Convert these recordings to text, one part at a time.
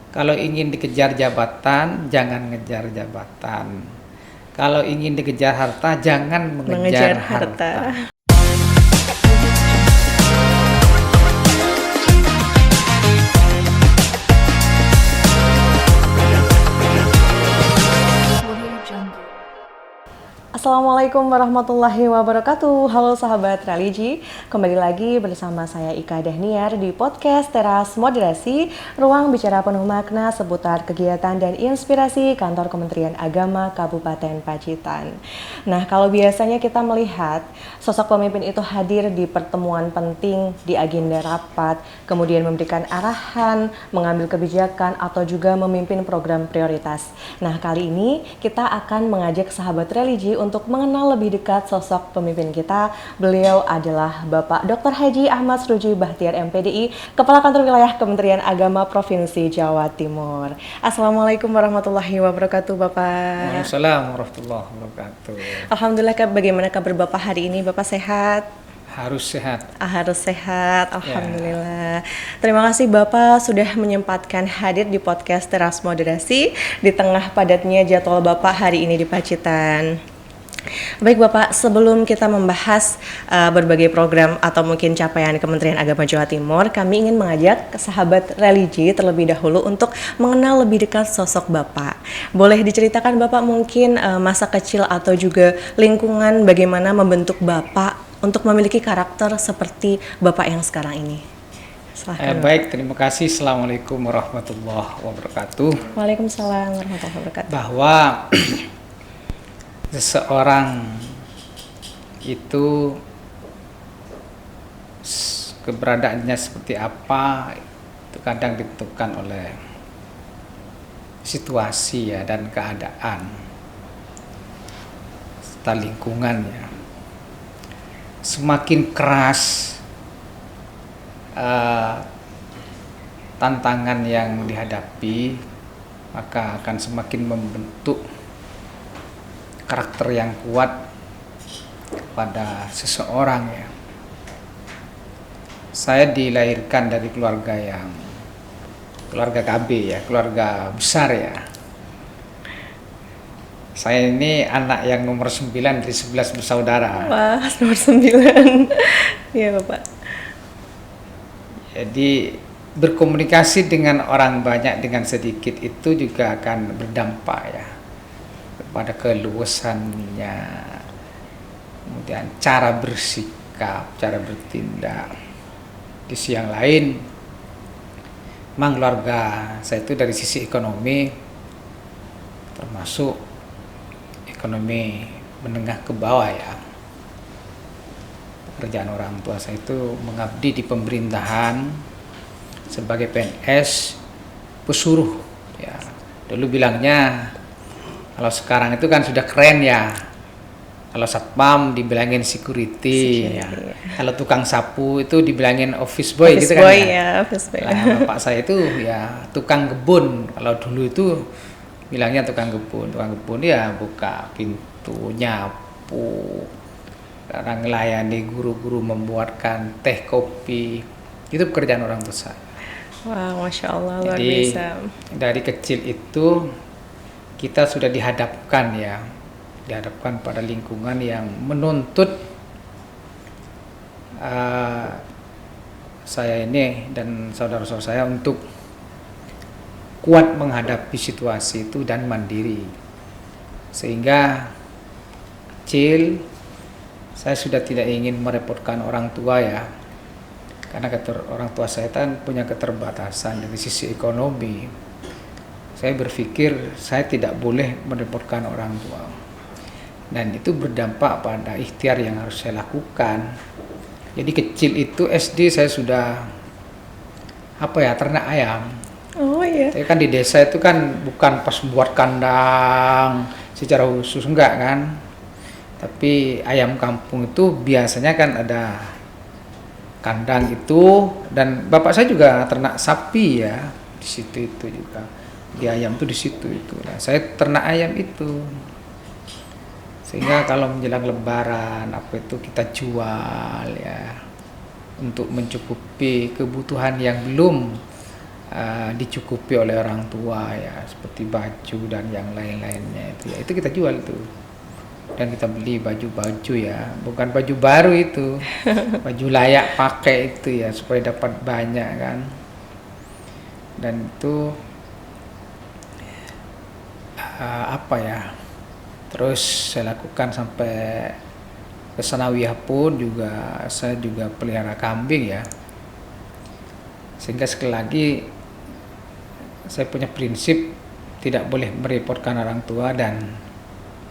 Kalau ingin dikejar jabatan, jangan ngejar jabatan. Kalau ingin dikejar harta, jangan mengejar harta. Assalamualaikum warahmatullahi wabarakatuh. Halo sahabat religi, kembali lagi bersama saya Ika Dahniar di podcast Teras Moderasi, ruang bicara penuh makna seputar kegiatan dan inspirasi kantor Kementerian Agama Kabupaten Pacitan. Nah, kalau biasanya kita melihat sosok pemimpin itu hadir di pertemuan penting, di agenda rapat, kemudian memberikan arahan, mengambil kebijakan atau juga memimpin program prioritas. Nah, kali ini kita akan mengajak sahabat religi untuk mengenal lebih dekat sosok pemimpin kita. Beliau adalah Bapak Dr. Haji Ahmad Sruji Bahtiar MPDI, Kepala Kantor Wilayah Kementerian Agama Provinsi Jawa Timur. Assalamualaikum warahmatullahi wabarakatuh, Bapak. Waalaikumsalam warahmatullahi wabarakatuh. Alhamdulillah, bagaimana kabar Bapak hari ini? Bapak sehat? Harus sehat. Harus sehat, alhamdulillah. Terima kasih Bapak sudah menyempatkan hadir di podcast Teras Moderasi di tengah padatnya jadwal Bapak hari ini di Pacitan. Baik Bapak, sebelum kita membahas berbagai program atau mungkin capaian Kementerian Agama Jawa Timur, kami ingin mengajak sahabat religi terlebih dahulu untuk mengenal lebih dekat sosok Bapak. Boleh diceritakan Bapak mungkin masa kecil atau juga lingkungan bagaimana membentuk Bapak untuk memiliki karakter seperti Bapak yang sekarang ini? Baik, terima kasih. Assalamualaikum warahmatullahi wabarakatuh. Waalaikumsalam warahmatullahi wabarakatuh. Bahwa seseorang itu keberadaannya seperti apa itu kadang ditentukan oleh situasi ya dan keadaan serta lingkungannya. Semakin keras tantangan yang dihadapi, maka akan semakin membentuk karakter yang kuat pada seseorang ya. Saya dilahirkan dari keluarga KB ya, keluarga besar ya. Saya ini anak yang nomor 9 dari 11 bersaudara. Wah, nomor 9. Iya Bapak. Jadi berkomunikasi dengan orang banyak dengan sedikit itu juga akan berdampak ya pada keluasannya, kemudian cara bersikap, cara bertindak. Di sisi yang lain, memang keluarga saya itu dari sisi ekonomi termasuk ekonomi menengah ke bawah ya. Pekerjaan orang tua saya itu mengabdi di pemerintahan sebagai PNS pesuruh ya. Dulu bilangnya, kalau sekarang itu kan sudah keren ya. Kalau satpam dibilangin security ya. Kalau tukang sapu itu dibilangin office boy gitu kan. Office boy. Nah, bapak saya itu ya tukang kebun. Kalau dulu itu bilangnya tukang kebun. Tukang kebun ya buka pintu, nyapu, kadang melayani guru-guru, membuatkan teh kopi. Itu pekerjaan orang tua saya. Wah, Masya Allah, luar Jadi, biasa. dari kecil itu kita sudah dihadapkan pada lingkungan yang menuntut saya ini dan saudara-saudara saya untuk kuat menghadapi situasi itu dan mandiri. Sehingga kecil saya sudah tidak ingin merepotkan orang tua ya, karena orang tua saya kan punya keterbatasan dari sisi ekonomi. Saya berpikir saya tidak boleh merepotkan orang tua, dan itu berdampak pada ikhtiar yang harus saya lakukan. Jadi kecil itu SD saya sudah ternak ayam. Oh iya. Tapi kan di desa itu kan bukan pas buat kandang secara khusus, enggak kan. Tapi ayam kampung itu biasanya kan ada kandang itu, dan bapak saya juga ternak sapi ya di situ itu juga. Di ayam tuh di situ itu. Nah, saya ternak ayam itu. Sehingga kalau menjelang lebaran itu kita jual ya untuk mencukupi kebutuhan yang belum dicukupi oleh orang tua ya, seperti baju dan yang lain-lainnya itu ya, itu kita jual tuh. Dan kita beli baju-baju ya, bukan baju baru itu, baju layak pakai itu ya, supaya dapat banyak kan. Dan itu apa ya, terus saya lakukan sampai ke sanawiyah pun juga, saya juga pelihara kambing ya. Sehingga sekali lagi saya punya prinsip tidak boleh merepotkan orang tua, dan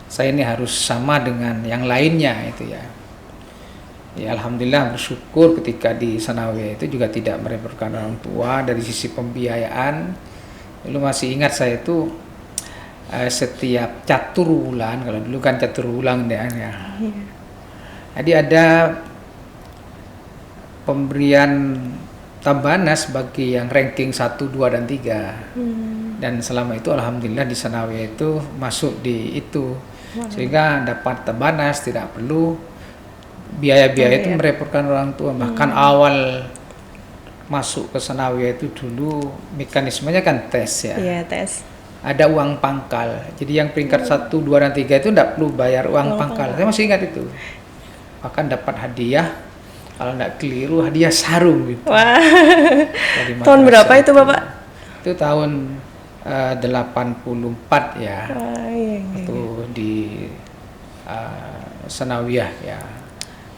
saya ini harus sama dengan yang lainnya itu ya. Ya alhamdulillah bersyukur ketika di sanawiyah itu juga tidak merepotkan orang tua dari sisi pembiayaan. Dulu masih ingat saya itu setiap catur bulan, kalau dulu kan catur bulan ya. Jadi ada pemberian tabanas bagi yang ranking 1, 2, dan 3. Dan selama itu alhamdulillah di sanawiyah itu masuk di itu. Sehingga dapat tabanas, tidak perlu biaya-biaya itu merepotkan orang tua. Bahkan awal masuk ke sanawiyah itu dulu mekanismenya kan tes ya. Iya, tes. Ada uang pangkal. Jadi yang peringkat 1, 2, dan 3 itu tidak perlu bayar uang pangkal. Saya masih ingat itu. Bahkan dapat hadiah, kalau tidak keliru hadiah sarung gitu. Wah. Tahun berapa itu Bapak? Itu tahun 84 ya. Iya. Itu di sanawiyah ya.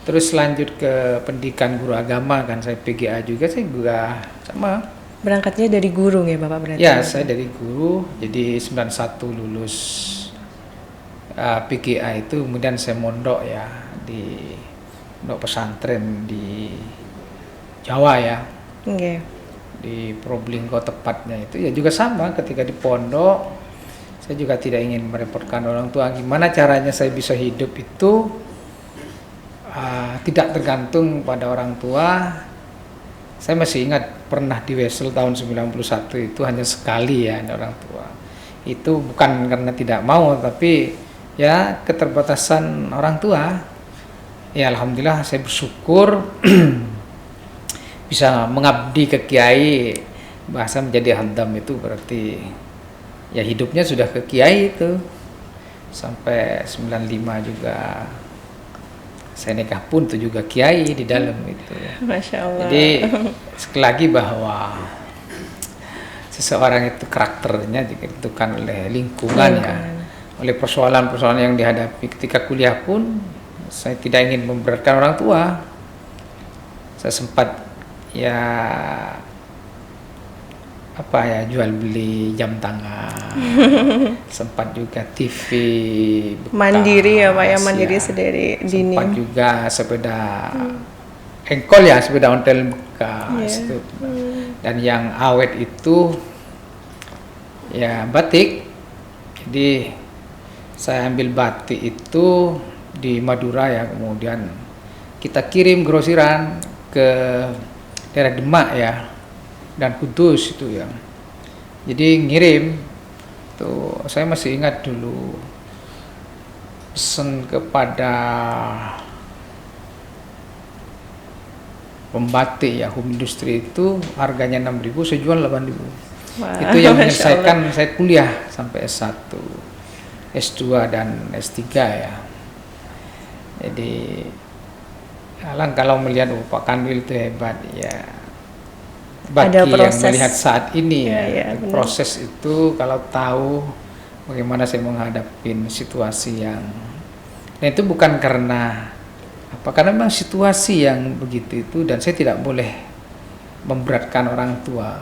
Terus lanjut ke pendidikan guru agama kan, saya PGA juga, saya juga sama. Berangkatnya dari guru ya Bapak berarti? Ya, saya dari guru, jadi 91 lulus PGA itu, kemudian saya mondok ya di pondok pesantren di Jawa ya. Di Probolinggo tepatnya itu ya, juga sama ketika di pondok saya juga tidak ingin merepotkan orang tua. Gimana caranya saya bisa hidup itu tidak tergantung pada orang tua. Saya masih ingat pernah di Wesel tahun 91 itu hanya sekali ya ada orang tua. Itu bukan karena tidak mau, tapi ya keterbatasan orang tua. Ya alhamdulillah saya bersyukur bisa mengabdi ke kiai. Bahasa menjadi khaddam itu berarti ya hidupnya sudah ke kiai itu. Sampai 95 juga saya nikah pun itu juga kiai di dalam itu. Masya Allah. Jadi sekali lagi bahwa seseorang itu karakternya ditentukan oleh lingkungan ya, oleh persoalan-persoalan yang dihadapi. Ketika kuliah pun saya tidak ingin memberatkan orang tua. Saya sempat ya jual beli jam tangan, sempat juga TV bekas, mandiri ya Pak ya, mandiri sendiri dini. Sempat juga sepeda engkol ya, sepeda ontel bekas itu. Dan yang awet itu ya batik. Jadi saya ambil batik itu di Madura ya, kemudian kita kirim grosiran ke daerah Demak ya dan Kudus itu ya. Jadi ngirim tuh, saya masih ingat dulu pesan kepada pembatik ya, home industry itu harganya 6.000, saya jual 8.000. Itu yang menyelesaikan saya kuliah sampai S1, S2 dan S3 ya. Jadi kalau melihat Pak Kanwil itu hebat ya. Bagi yang melihat saat ini ya, proses itu kalau tahu bagaimana saya menghadapi situasi yang, nah itu bukan karena apa, karena memang situasi yang begitu itu, dan saya tidak boleh memberatkan orang tua.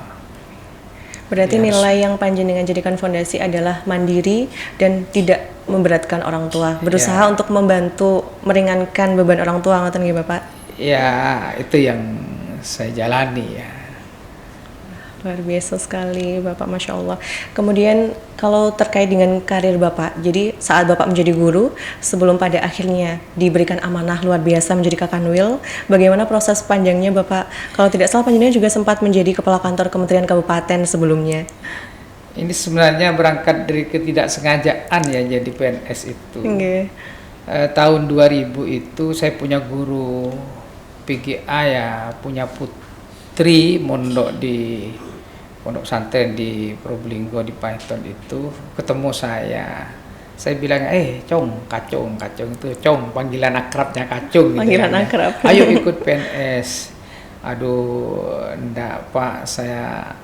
Berarti ya, nilai yang panjenengan jadikan fondasi adalah mandiri dan tidak memberatkan orang tua, berusaha untuk membantu meringankan beban orang tua, ngoten nggih Bapak? Ya, itu yang saya jalani ya. Luar biasa sekali Bapak, Masya Allah. Kemudian kalau terkait dengan karir Bapak, jadi saat Bapak menjadi guru, sebelum pada akhirnya diberikan amanah luar biasa menjadi Kakanwil, bagaimana proses panjangnya Bapak? Kalau tidak salah panjenengan juga sempat menjadi Kepala Kantor Kementerian Kabupaten sebelumnya. Ini sebenarnya berangkat dari ketidaksengajaan ya jadi PNS itu. Tahun 2000 itu saya punya guru PGA ya, punya putri mondok di pondok pesantren di Probolinggo di Python itu ketemu saya bilang kacung itu panggilan akrabnya kacung gitu Panggilan kan, ya. akrab. Ayo ikut PNS. Aduh, enggak Pak, saya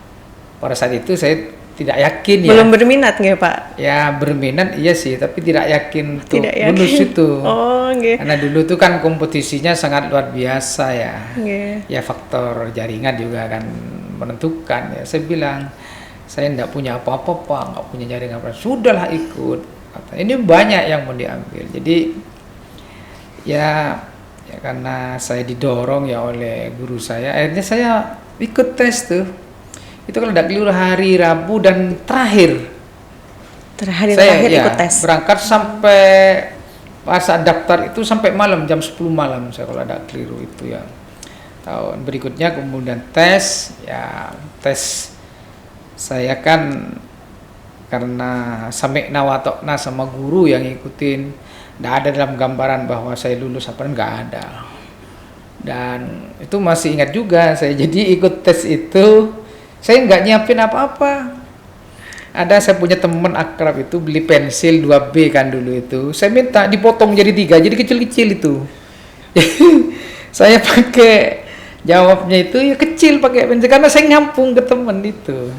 pada saat itu saya tidak yakin Belum berminat nggak Pak? ya berminat iya sih, tapi tidak yakin untuk Tidak yakin. lulus itu. Oh, nggih. Karena dulu tuh kan kompetisinya sangat luar biasa ya. Nggih. Ya faktor jaringan juga akan menentukan ya. Saya bilang saya tidak punya apa-apa Pak, nggak punya jaringan apa. Sudahlah ikut. Ini banyak yang mau diambil. Jadi ya karena saya didorong ya oleh guru saya, akhirnya saya ikut tes tuh. Itu kalau tidak keliru hari Rabu dan terakhir. Terakhir ya, ikut tes. berangkat sampai pas daftar itu sampai malam jam 10 malam saya kalau ada keliru itu ya. Tahun berikutnya kemudian tes saya kan karena samikna watokna sama guru yang ngikutin, nggak ada dalam gambaran bahwa saya lulus apa nggak ada. Dan itu masih ingat juga saya jadi ikut tes itu saya nggak nyiapin apa-apa. Saya punya teman akrab itu beli pensil 2B kan dulu itu. Saya minta dipotong jadi 3, jadi kecil-kecil itu. Saya pakai jawabnya itu ya kecil pakai pensil karena saya ngampung ke teman itu.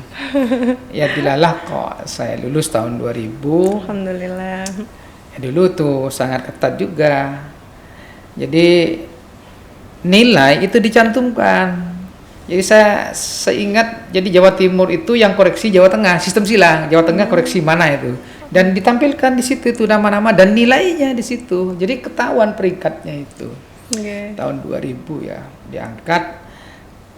Ya dilalah kok saya lulus tahun 2000. Alhamdulillah. Ya, dulu tuh sangat ketat juga. Jadi nilai itu dicantumkan. Jadi saya ingat, jadi Jawa Timur itu yang koreksi Jawa Tengah, sistem silang. Jawa Tengah koreksi mana itu. Dan ditampilkan di situ itu nama-nama dan nilainya di situ. Jadi ketahuan peringkatnya itu. Okay. Tahun 2000 ya diangkat.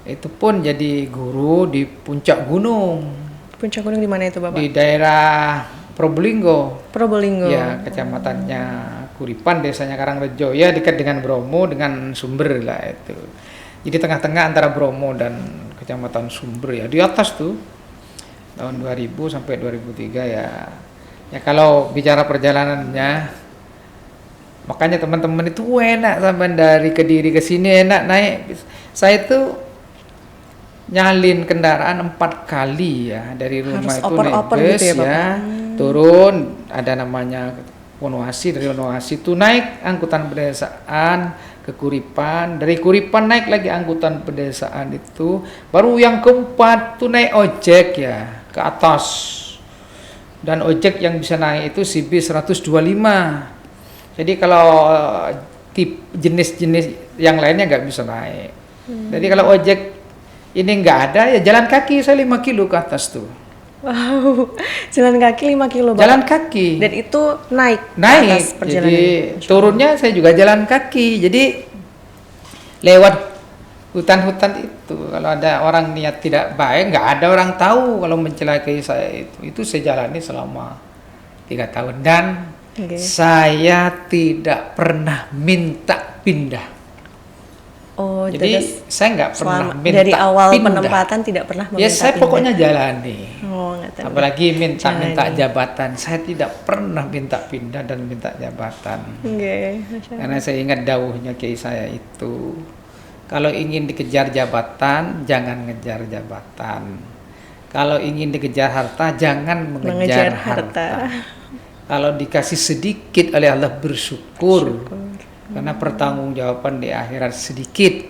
Itu pun jadi guru di puncak gunung. Puncak gunung di mana itu Bapak? Di daerah Probolinggo. Probolinggo. Ya, kecamatannya Kuripan, desanya Karangrejo. Ya, dekat dengan Bromo, dengan Sumber lah itu. Jadi tengah-tengah antara Bromo dan Kecamatan Sumber ya, di atas tuh tahun 2000 sampai 2003 ya. Ya kalau bicara perjalanannya, makanya teman-teman itu enak sampai dari Kediri ke sini enak naik. Saya tuh nyalin kendaraan 4 kali ya dari rumah. Harus itu naik bus gitu ya, turun ada namanya Wonoasi, dari Wonoasi itu naik angkutan pedesaan ke Kuripan, dari Kuripan naik lagi angkutan pedesaan itu, baru yang keempat tuh naik ojek ya ke atas, dan ojek yang bisa naik itu CB 125. Jadi kalau jenis-jenis yang lainnya nggak bisa naik. Jadi kalau ojek ini nggak ada ya jalan kaki saya 5 kilo ke atas tuh. Wow, jalan kaki 5 kilo Bapak. Jalan kaki. Dan itu naik. Jadi turunnya saya juga jalan kaki. Jadi lewat hutan-hutan itu. Kalau ada orang niat tidak baik, nggak ada orang tahu kalau mencelakai saya itu. Itu saya jalani selama 3 tahun dan saya tidak pernah minta pindah. Oh, jadi saya nggak pernah minta dari awal pindah. Penempatan tidak pernah meminta ya saya pindah. Pokoknya jalani. Apalagi minta jabatan, saya tidak pernah minta pindah dan minta jabatan. Karena saya ingat dawuhnya kiai saya itu, kalau ingin dikejar jabatan jangan ngejar jabatan, kalau ingin dikejar harta jangan mengejar harta. Kalau dikasih sedikit oleh Allah bersyukur. Karena pertanggungjawaban di akhirat sedikit.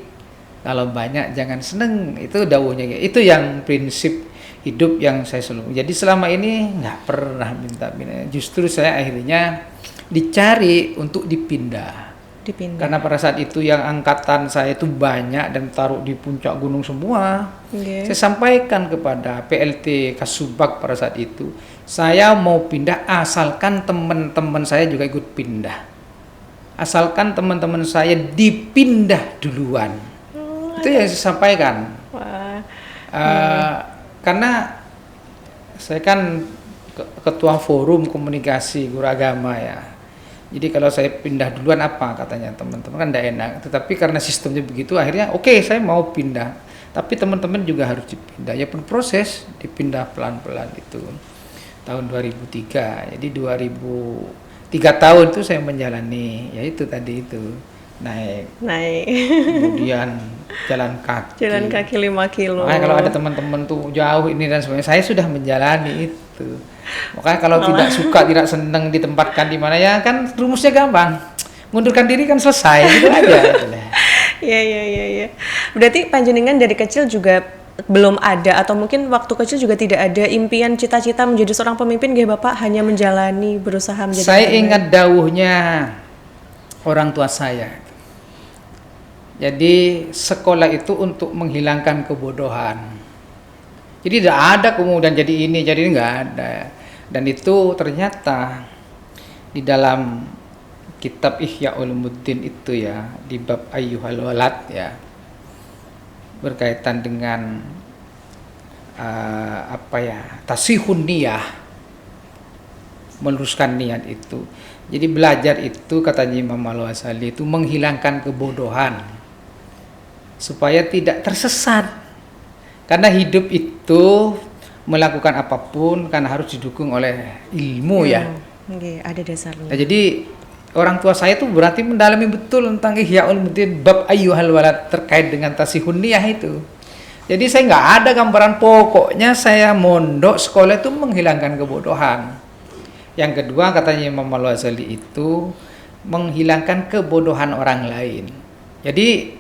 Kalau banyak jangan seneng. Itu dawuhnya. Itu yang prinsip hidup yang saya selalu. Jadi selama ini nggak pernah minta pindah. Justru saya akhirnya dicari untuk dipindah. Karena pada saat itu yang angkatan saya itu banyak dan taruh di puncak gunung semua. Saya sampaikan kepada PLT Kasubag pada saat itu, saya mau pindah asalkan teman-teman saya juga ikut pindah. Asalkan teman-teman saya dipindah duluan. Itu yang saya sampaikan. Karena saya kan ketua forum komunikasi guru agama ya. Jadi kalau saya pindah duluan apa katanya teman-teman kan tidak enak. Tetapi karena sistemnya begitu akhirnya oke, saya mau pindah. Tapi teman-teman juga harus dipindah. Ya pun proses dipindah pelan-pelan itu. Tahun 2003. Jadi 3 tahun itu saya menjalani, ya itu tadi itu naik, Naik. kemudian jalan kaki. Jalan kaki 5 kilo. Makanya kalau ada teman-teman tuh jauh ini dan sebagainya, saya sudah menjalani itu. Makanya kalau tidak suka, tidak senang ditempatkan di mana, ya kan rumusnya gampang. Mundurkan diri kan selesai, gitu aja. Iya. Berarti panjenengan dari kecil juga belum ada, atau mungkin waktu kecil juga tidak ada impian cita-cita menjadi seorang pemimpin nggih Bapak, hanya menjalani, berusaha menjadi Saya pemimpin? ingat dawuhnya orang tua saya. Jadi sekolah itu untuk menghilangkan kebodohan. Jadi tidak ada kemudian jadi ini, jadi nggak ada. Dan itu ternyata di dalam kitab Ihya Ulumuddin itu ya, di bab ayyuhal walad ya, berkaitan dengan tasihun niyah, meluruskan niat itu. Jadi belajar itu, katanya Imam Al-Ghazali, itu menghilangkan kebodohan supaya tidak tersesat. Karena hidup itu melakukan apapun karena harus didukung oleh ilmu ya. Oke, ada dasarnya. Nah, jadi orang tua saya tuh berarti mendalami betul tentang Ihya Ulumuddin bab ayyuhal walad terkait dengan tasihun niyah itu. Jadi saya nggak ada gambaran, pokoknya saya mondok sekolah itu menghilangkan kebodohan. Yang kedua, katanya Imam Al-Ghazali, itu menghilangkan kebodohan orang lain. Jadi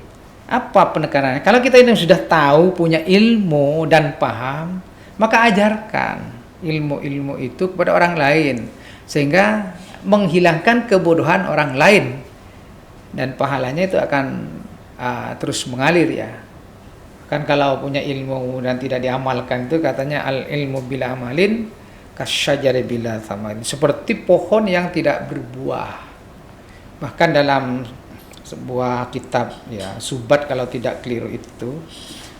apa penekanannya? Kalau kita ini sudah tahu, punya ilmu dan paham, maka ajarkan ilmu-ilmu itu kepada orang lain, sehingga menghilangkan kebodohan orang lain, dan pahalanya itu akan terus mengalir ya. Kan kalau punya ilmu dan tidak diamalkan, itu katanya al ilmu bila amalin kasyajari bila thamarin, seperti pohon yang tidak berbuah. Bahkan dalam sebuah kitab ya, Subat kalau tidak keliru itu,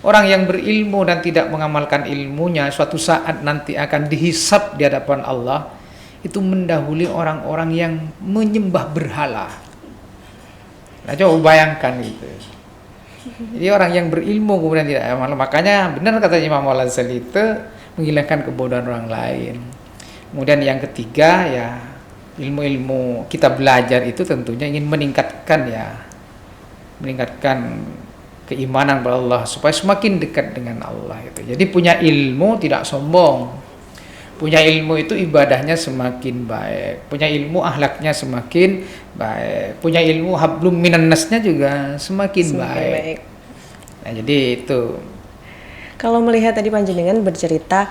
orang yang berilmu dan tidak mengamalkan ilmunya suatu saat nanti akan dihisab di hadapan Allah, itu mendahului orang-orang yang menyembah berhala. Nah, coba bayangkan itu. Jadi orang yang berilmu kemudian tidak amal, makanya benar kata Imam Al-Ghazali itu menghilangkan kebodohan orang lain. Kemudian yang ketiga ya, ilmu-ilmu kita belajar itu tentunya ingin meningkatkan keimanan kepada Allah supaya semakin dekat dengan Allah itu. Jadi punya ilmu tidak sombong. Punya ilmu itu ibadahnya semakin baik. Punya ilmu ahlaknya semakin baik. Punya ilmu hablum minan nasnya juga semakin baik. Nah, jadi itu. Kalau melihat tadi panjenengan bercerita,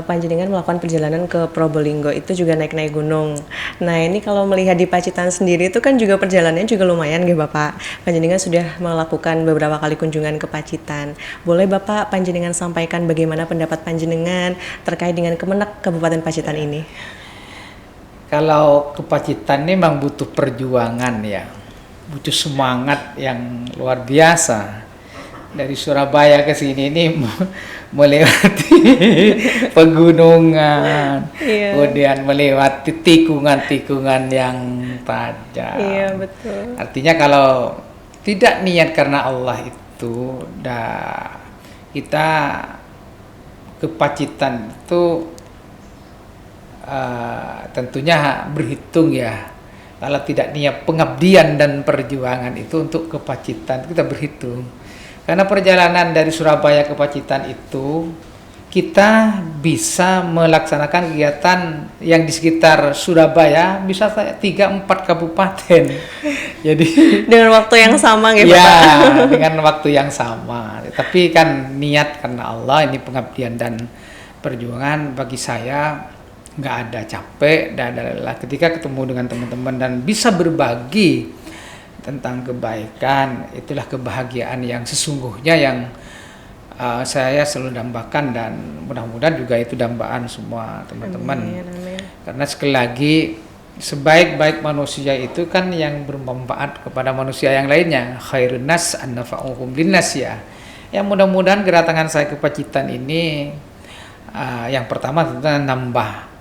panjenengan melakukan perjalanan ke Probolinggo itu juga naik-naik gunung. Nah ini kalau melihat di Pacitan sendiri itu kan juga perjalanannya juga lumayan nggih Bapak. Panjenengan sudah melakukan beberapa kali kunjungan ke Pacitan. Boleh Bapak panjenengan sampaikan bagaimana pendapat panjenengan terkait dengan Kemenak Kabupaten Pacitan ini? Kalau ke Pacitan ini memang butuh perjuangan ya, butuh semangat yang luar biasa. Dari Surabaya ke sini ini melewati pegunungan, kemudian melewati tikungan-tikungan yang tajam. Iya, betul. Artinya kalau tidak niat karena Allah itu, kita ke Pacitan itu tentunya berhitung ya. Kalau tidak niat pengabdian dan perjuangan itu untuk ke Pacitan, kita berhitung. Karena perjalanan dari Surabaya ke Pacitan itu kita bisa melaksanakan kegiatan yang di sekitar Surabaya bisa 3-4 kabupaten. Jadi dengan waktu yang sama gitu ya, Pak. dengan waktu yang sama. Tapi kan niat karena Allah, ini pengabdian dan perjuangan bagi saya nggak ada capek, dan adalah ketika ketemu dengan teman-teman dan bisa berbagi tentang kebaikan, itulah kebahagiaan yang sesungguhnya yang saya selalu dambakan, dan mudah-mudahan juga itu dambaan semua teman-teman. Amin. Karena sekali lagi sebaik-baik manusia itu kan yang bermanfaat kepada manusia yang lainnya. Khairun nas annafa'uhum linnas ya. Yang mudah-mudahan kedatangan saya ke Pacitan ini yang pertama tentunya nambah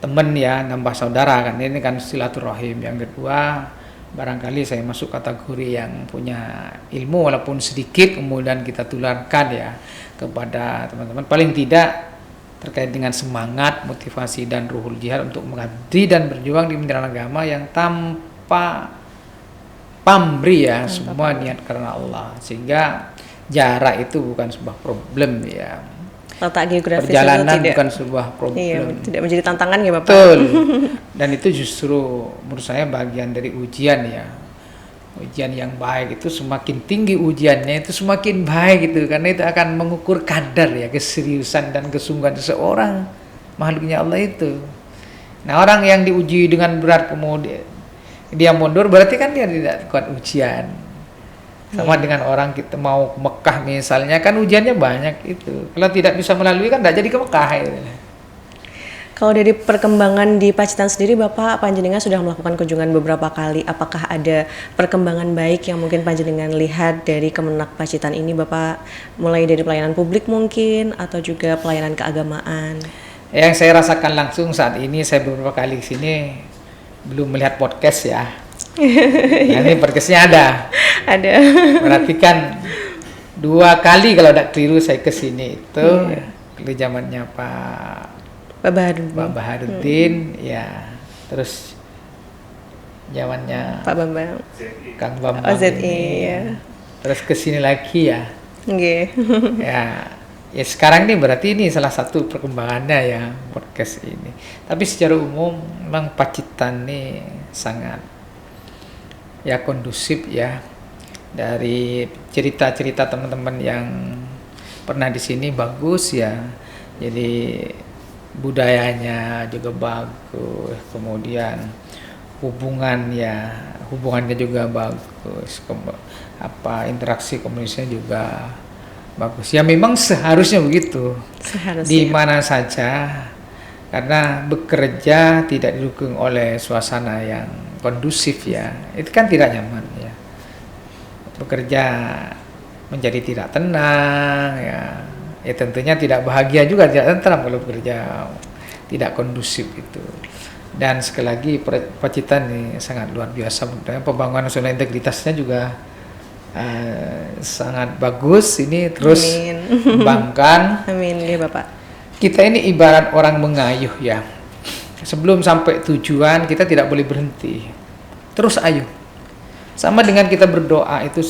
teman ya, nambah saudara kan, ini kan silaturahim. Yang kedua, barangkali saya masuk kategori yang punya ilmu walaupun sedikit, kemudian kita tularkan ya kepada teman-teman, paling tidak terkait dengan semangat, motivasi dan ruhul jihad untuk mengabdi dan berjuang di bidang agama yang tanpa pamrih ya, semua niat karena Allah, sehingga jarak itu bukan sebuah problem ya. Letak geografis Perjalanan itu tidak, bukan sebuah iya, problem. tidak menjadi tantangan ya Bapak. Betul. Dan itu justru menurut saya bagian dari ujian ya. Ujian yang baik itu semakin tinggi ujiannya itu semakin baik itu, karena itu akan mengukur kadar ya keseriusan dan kesungguhan seseorang makhluknya Allah itu. Nah, orang yang diuji dengan berat kemudian dia mundur, berarti kan dia tidak kuat ujian. Sama dengan orang kita mau ke Mekah misalnya, kan ujiannya banyak itu. Kalau tidak bisa melalui kan tidak jadi ke Mekah itu. Kalau dari perkembangan di Pacitan sendiri, Bapak panjenengan sudah melakukan kunjungan beberapa kali. Apakah ada perkembangan baik yang mungkin panjenengan lihat dari Kemenak Pacitan ini, Bapak? Mulai dari pelayanan publik mungkin, atau juga pelayanan keagamaan? Yang saya rasakan langsung saat ini, saya beberapa kali ke sini belum melihat podcast ya. Nah, ini podcastnya ada. Ada. Berarti kan 2 kali kalau tidak keliru saya ke sini itu di zamannya Pak Baharudin, ya. Terus zamannya Pak Bambang. Kang Bambang. OZI ya. Terus ke sini lagi ya. Nggih. Ya sekarang ini berarti ini salah satu perkembangannya ya podcast ini. Tapi secara umum memang Pacitan ini sangat ya kondusif ya. Dari cerita-cerita teman-teman yang pernah di sini bagus ya. Jadi budayanya juga bagus, kemudian hubungannya juga bagus, interaksi komunikasinya juga bagus. Ya memang seharusnya begitu. Di mana saja, karena bekerja tidak didukung oleh suasana yang kondusif ya, itu kan tidak nyaman ya. Bekerja menjadi tidak tenang ya tentunya tidak bahagia juga, tidak tenang kalau bekerja tidak kondusif itu. Dan sekali lagi Pacitan ini sangat luar biasa, pembangunan nasional integritasnya juga sangat bagus ini, terus kembangkan. Amin ya Bapak. Kita ini ibarat orang mengayuh ya, sebelum sampai tujuan kita tidak boleh berhenti, terus ayuh. Sama dengan kita berdoa itu,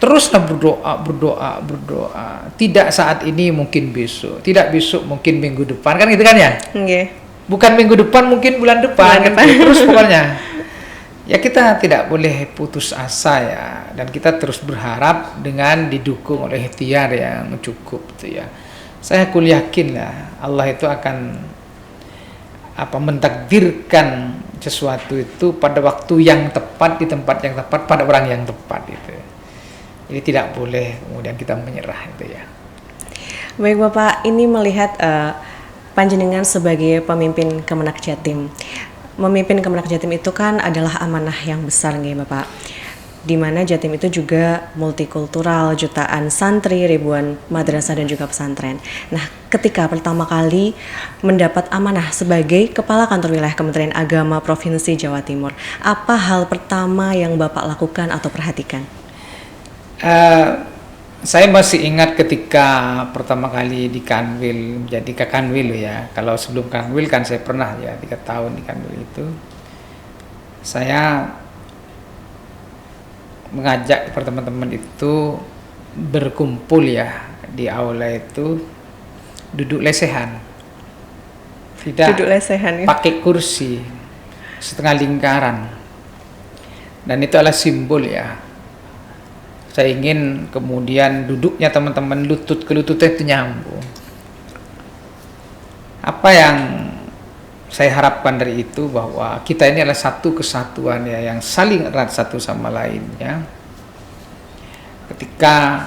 teruslah berdoa. Tidak saat ini mungkin besok, tidak besok mungkin minggu depan, kan gitu kan ya? Okay. Bukan minggu depan mungkin bulan depan. Terus pokoknya. Ya kita tidak boleh putus asa ya, dan kita terus berharap dengan didukung oleh ikhtiar yang cukup itu ya. Saya yakin lah Allah itu akan mentakdirkan sesuatu itu pada waktu yang tepat, di tempat yang tepat, pada orang yang tepat itu. Jadi tidak boleh kemudian kita menyerah itu ya. Baik Bapak, ini melihat panjenengan sebagai pemimpin Kemenak Jatim. Memimpin Kemenak Jatim itu kan adalah amanah yang besar nih Bapak. Di mana Jatim itu juga multikultural, jutaan santri, ribuan madrasah dan juga pesantren. Nah, ketika pertama kali mendapat amanah sebagai Kepala Kantor Wilayah Kementerian Agama Provinsi Jawa Timur, apa hal pertama yang Bapak lakukan atau perhatikan? Saya masih ingat ketika pertama kali di Kanwil, menjadi Kakanwil ya. Kalau sebelum Kanwil kan saya pernah ya 3 tahun di Kanwil itu. Saya mengajak teman-teman itu berkumpul ya di aula itu, duduk lesehan, tidak duduk lesehan, ya? Pakai kursi setengah lingkaran, dan itu adalah simbol ya. Saya ingin kemudian duduknya teman-teman lutut ke lutut itu nyambung. Apa yang saya harapkan dari itu, bahwa kita ini adalah satu kesatuan ya, yang saling erat satu sama lainnya. Ketika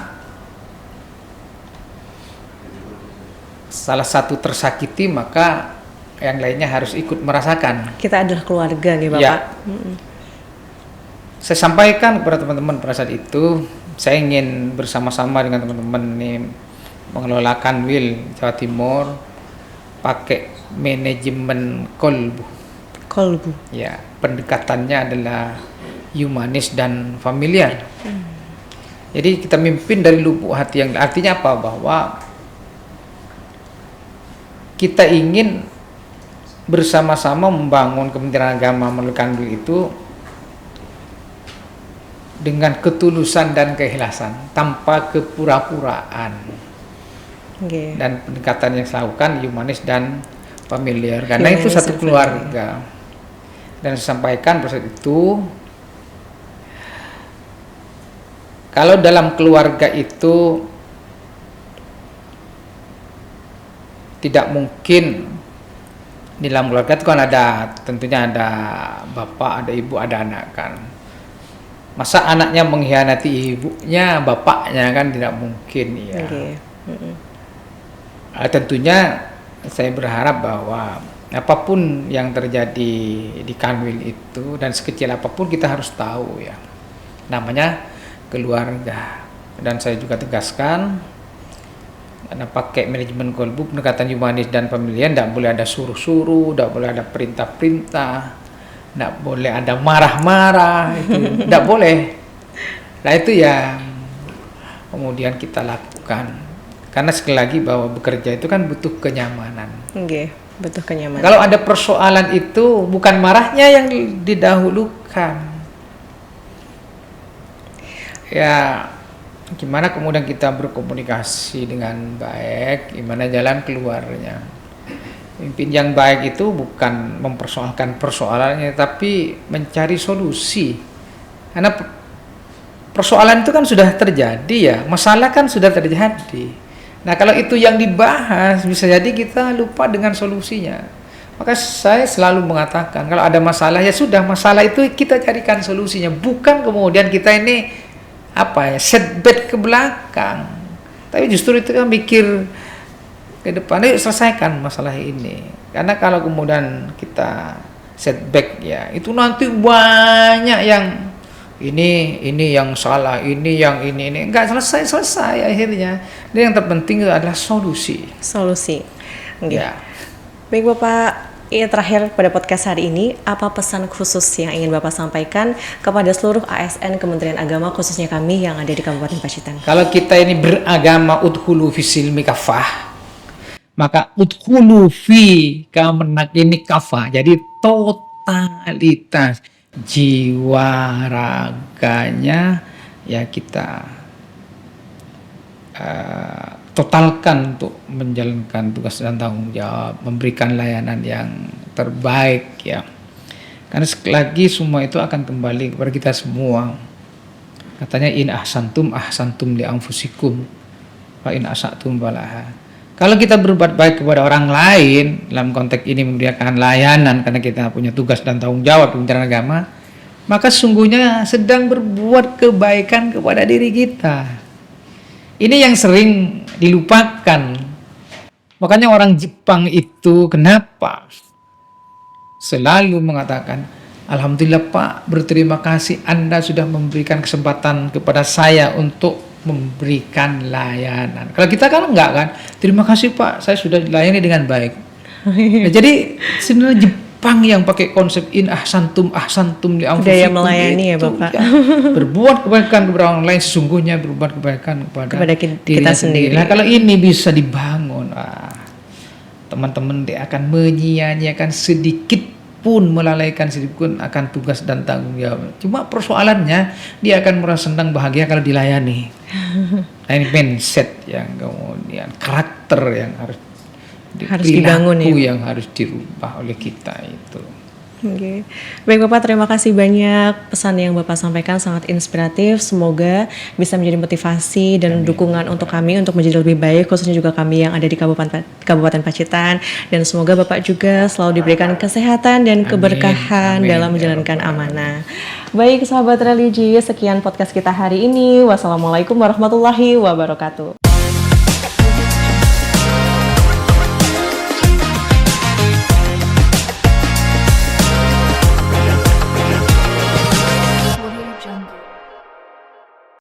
salah satu tersakiti, maka yang lainnya harus ikut merasakan. Kita adalah keluarga nih Bapak. Ya. Saya sampaikan kepada teman-teman pada saat itu, saya ingin bersama-sama dengan teman-teman ini mengelola Kanwil Jawa Timur pakai manajemen kolbu. Ya, pendekatannya adalah humanis dan familiar. Jadi kita mimpin dari lubuk hati, yang artinya apa? Bahwa kita ingin bersama-sama membangun Kementerian Agama melalui Kanwil itu dengan ketulusan dan keikhlasan tanpa kepura-puraan. Oke. Dan pendekatan yang saya lakukan humanis dan familiar karena itu Humanis satu dan keluarga. Dan saya sampaikan proses itu, kalau dalam keluarga itu tidak mungkin, di dalam keluarga itu kan tentunya ada bapak, ada ibu, ada anak kan. Masa anaknya mengkhianati ibunya, bapaknya kan tidak mungkin ya. Oke. Tentunya saya berharap bahwa apapun yang terjadi di Kanwil itu dan sekecil apapun kita harus tahu ya, namanya keluarga. Dan saya juga tegaskan karena pakai manajemen Kolbu, pendekatan humanis dan familiar, tidak boleh ada suruh-suruh, tidak boleh ada perintah-perintah, tidak boleh ada marah-marah, itu tidak boleh. Nah itu yang kemudian kita lakukan, karena sekali lagi bahwa bekerja itu kan butuh kenyamanan. Oke, butuh kenyamanan. Kalau ada persoalan itu bukan marahnya yang didahulukan, ya gimana kemudian kita berkomunikasi dengan baik, gimana jalan keluarnya. Pemimpin yang baik itu bukan mempersoalkan persoalannya, tapi mencari solusi. Karena persoalan itu kan sudah terjadi ya, masalah kan sudah terjadi. Nah kalau itu yang dibahas, bisa jadi kita lupa dengan solusinya. Maka saya selalu mengatakan, kalau ada masalah ya sudah, masalah itu kita carikan solusinya. Bukan kemudian kita ini setback ke belakang. Tapi justru itu kan mikir ke depan, selesaikan masalah ini. Karena kalau kemudian kita setback ya, itu nanti banyak yang ini yang salah, ini enggak selesai akhirnya. Dan yang terpenting itu adalah solusi. Okay. Ya. Baik Bapak, terakhir pada podcast hari ini, apa pesan khusus yang ingin Bapak sampaikan kepada seluruh ASN Kementerian Agama, khususnya kami yang ada di Kabupaten Pacitan? Kalau kita ini beragama udhulu fi silmi kafah, maka udhulu fi Kemenak ini kafah, jadi totalitas jiwa raganya ya kita totalkan untuk menjalankan tugas dan tanggung jawab, memberikan layanan yang terbaik ya. Karena sekali lagi semua itu akan kembali kepada kita semua. Katanya in ahsantum li anfusikum wa in asatum falaha. Kalau kita berbuat baik kepada orang lain, dalam konteks ini memberikan layanan karena kita punya tugas dan tanggung jawab Kementerian Agama, maka sungguhnya sedang berbuat kebaikan kepada diri kita. Ini yang sering dilupakan. Makanya orang Jepang itu kenapa selalu mengatakan, Alhamdulillah Pak, berterima kasih Anda sudah memberikan kesempatan kepada saya untuk memberikan layanan. Kalau kita kan enggak kan, terima kasih Pak, saya sudah dilayani dengan baik. Nah, jadi sebenarnya Jepang yang pakai konsep in ahsantum li anfusikum, budaya melayani ya Bapak. Ya, berbuat kebaikan kepada orang lain sesungguhnya berbuat kebaikan kepada kita sendiri. Nah kalau ini bisa dibangun, teman-teman dia akan menyia-nyiakan sedikit pun, melalaikan sedikit pun akan tugas dan tanggung jawab. Cuma persoalannya dia akan merasa senang bahagia kalau dilayani. Nah ini mindset yang kemudian karakter yang harus dibangun ya, yang harus dirubah oleh kita itu. Oke. Baik Bapak, terima kasih banyak, pesan yang Bapak sampaikan sangat inspiratif. Semoga bisa menjadi motivasi dan dukungan untuk kami untuk menjadi lebih baik, khususnya juga kami yang ada di Kabupaten Pacitan. Dan semoga Bapak juga selalu diberikan kesehatan dan keberkahan dalam menjalankan amanah. Baik sahabat religi, sekian podcast kita hari ini. Wassalamualaikum warahmatullahi wabarakatuh.